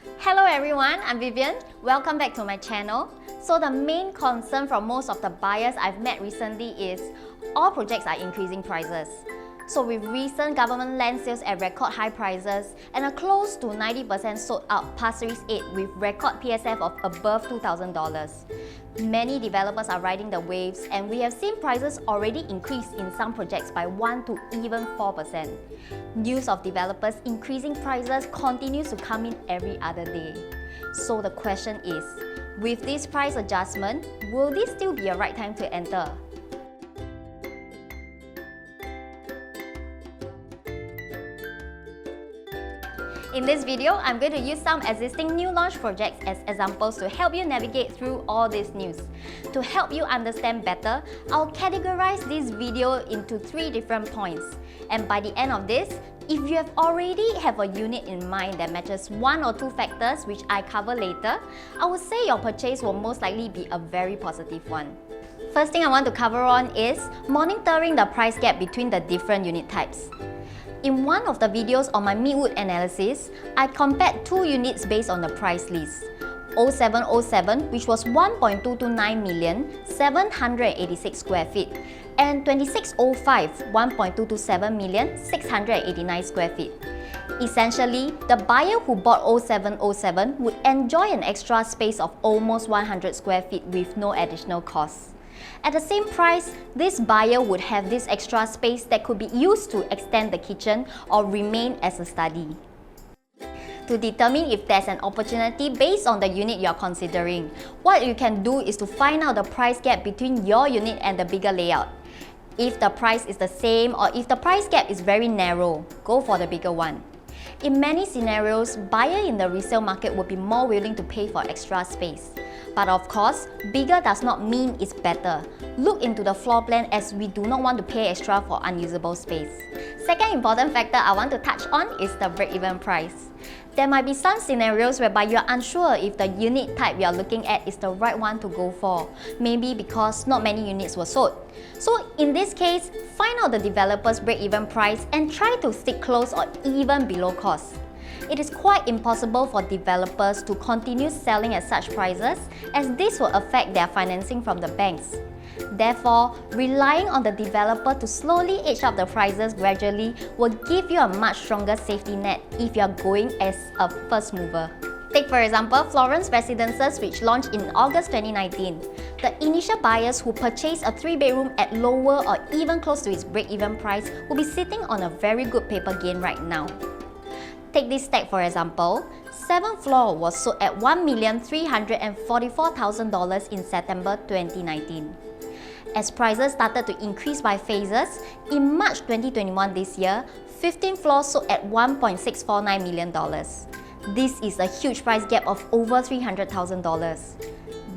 Hello everyone, I'm Vivian. Welcome back to my channel. So the main concern from most of the buyers I've met recently is all projects are increasing prices. So with recent government land sales at record high prices and a close to 90% sold out Pasir Ris 8 with record PSF of above $2,000. Many developers are riding the waves and we have seen prices already increase in some projects by 1 to even 4%. News of developers increasing prices continues to come in every other day. So the question is, with this price adjustment, will this still be a right time to enter? In this video, I'm going to use some existing new launch projects as examples to help you navigate through all this news. To help you understand better, I'll categorize this video into 3 different points. And by the end of this, if you have already have a unit in mind that matches 1 or 2 factors which I cover later, I would say your purchase will most likely be a very positive one. First thing I want to cover on is monitoring the price gap between the different unit types. In one of the videos on my Midwood analysis, I compared 2 units based on the price list. 0707, which was 1.229 million, 786 square feet, and 2605, 1.227 million, 689 square feet. Essentially, the buyer who bought 0707 would enjoy an extra space of almost 100 square feet with no additional costs. At the same price, this buyer would have this extra space that could be used to extend the kitchen or remain as a study. To determine if there's an opportunity based on the unit you're considering, what you can do is to find out the price gap between your unit and the bigger layout. If the price is the same or if the price gap is very narrow, go for the bigger one. In many scenarios, buyers in the resale market will be more willing to pay for extra space. But of course, bigger does not mean it's better. Look into the floor plan as we do not want to pay extra for unusable space. Second important factor I want to touch on is the break-even price. There might be some scenarios whereby you're unsure if the unit type you're looking at is the right one to go for, maybe because not many units were sold. So in this case, find out the developer's break-even price and try to stick close or even below cost. It is quite impossible for developers to continue selling at such prices as this will affect their financing from the banks. Therefore, relying on the developer to slowly edge up the prices gradually will give you a much stronger safety net if you are going as a first mover. Take for example, Florence Residences, which launched in August 2019. The initial buyers who purchased a 3-bedroom at lower or even close to its break-even price will be sitting on a very good paper gain right now. Take this stack for example, 7th floor was sold at $1,344,000 in September 2019. As prices started to increase by phases, in March 2021 this year, 15th floor sold at $1.649 million. This is a huge price gap of over $300,000.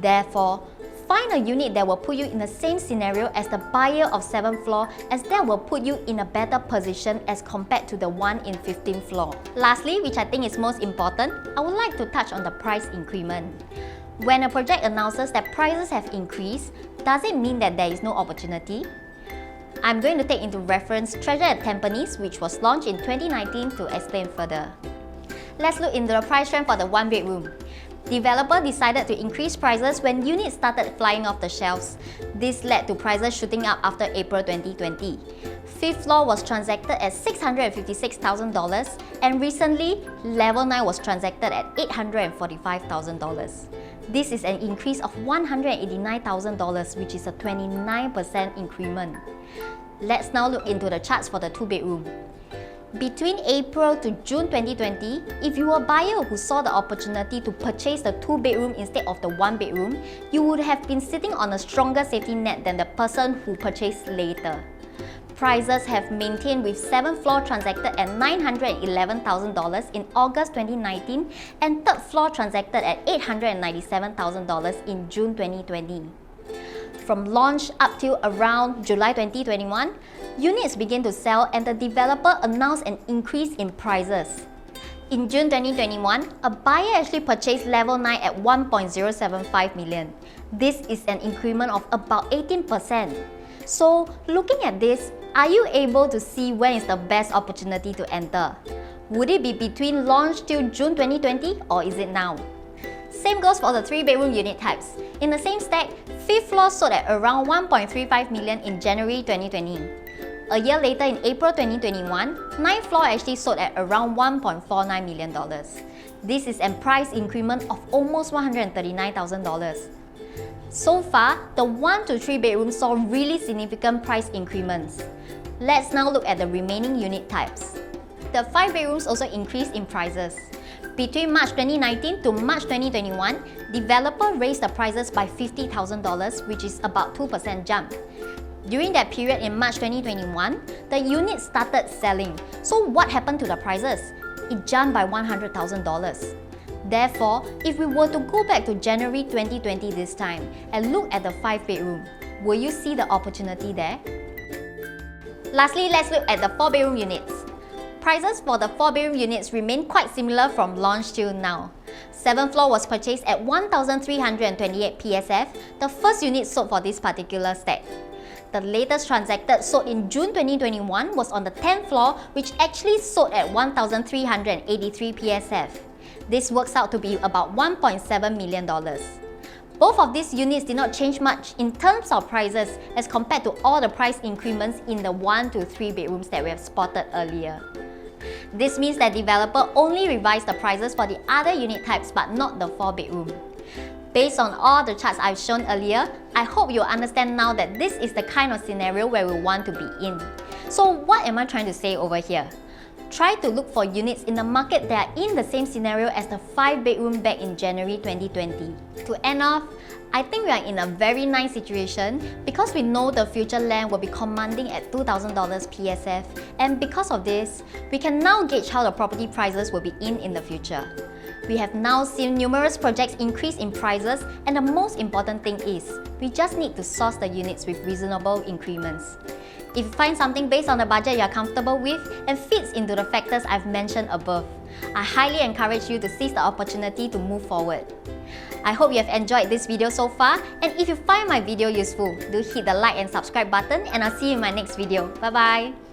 Therefore, find a unit that will put you in the same scenario as the buyer of 7th floor, as that will put you in a better position as compared to the one in 15th floor. Lastly, which I think is most important, I would like to touch on the price increment. When a project announces that prices have increased, does it mean that there is no opportunity? I'm going to take into reference Treasure at Tampines, which was launched in 2019 to explain further. Let's look into the price trend for the 1-bedroom. Developer decided to increase prices when units started flying off the shelves. This led to prices shooting up after April 2020. 5th floor was transacted at $656,000 and recently, level 9 was transacted at $845,000. This is an increase of $189,000, which is a 29% increment. Let's now look into the charts for the 2-bedroom. Between April to June 2020, if you were a buyer who saw the opportunity to purchase the 2-bedroom instead of the 1-bedroom, you would have been sitting on a stronger safety net than the person who purchased later. Prices have maintained with 7th floor transacted at $911,000 in August 2019 and 3rd floor transacted at $897,000 in June 2020. From launch up till around July 2021, units began to sell and the developer announced an increase in prices. In June 2021, a buyer actually purchased level 9 at $1.075 million. This is an increment of about 18%. So, looking at this, are you able to see when is the best opportunity to enter? Would it be between launch till June 2020 or is it now? Same goes for the 3-bedroom unit types. In the same stack, 5th floor sold at around 1.35 million in January 2020. A year later in April 2021, 9th floor actually sold at around $1.49 million. This is a price increment of almost $139,000. So far, the 1 to 3 bedrooms saw really significant price increments. Let's now look at the remaining unit types. The 5 bedrooms also increased in prices. Between March 2019 to March 2021, developer raised the prices by $50,000, which is about 2% jump. During that period in March 2021, the units started selling. So what happened to the prices? It jumped by $100,000. Therefore, if we were to go back to January 2020 this time and look at the 5 bedroom, will you see the opportunity there? Lastly, let's look at the 4 bedroom units. Prices for the 4 bedroom units remain quite similar from launch till now. 7th floor was purchased at 1,328 PSF, the first unit sold for this particular stack. The latest transacted sold in June 2021 was on the 10th floor, which actually sold at 1,383 PSF. This works out to be about $1.7 million. Both of these units did not change much in terms of prices as compared to all the price increments in the 1 to 3 bedrooms that we have spotted earlier. This means that developer only revised the prices for the other unit types but not the 4 bedroom. Based on all the charts I've shown earlier, I hope you understand now that this is the kind of scenario where we want to be in. So what am I trying to say over here? Try to look for units in the market that are in the same scenario as the 5 bedroom back in January 2020. To end off, I think we are in a very nice situation because we know the future land will be commanding at $2,000 PSF, and because of this, we can now gauge how the property prices will be in the future. We have now seen numerous projects increase in prices, and the most important thing is, we just need to source the units with reasonable increments. If you find something based on the budget you are comfortable with and fits into the factors I've mentioned above, I highly encourage you to seize the opportunity to move forward. I hope you have enjoyed this video so far, and if you find my video useful, do hit the like and subscribe button, and I'll see you in my next video. Bye bye!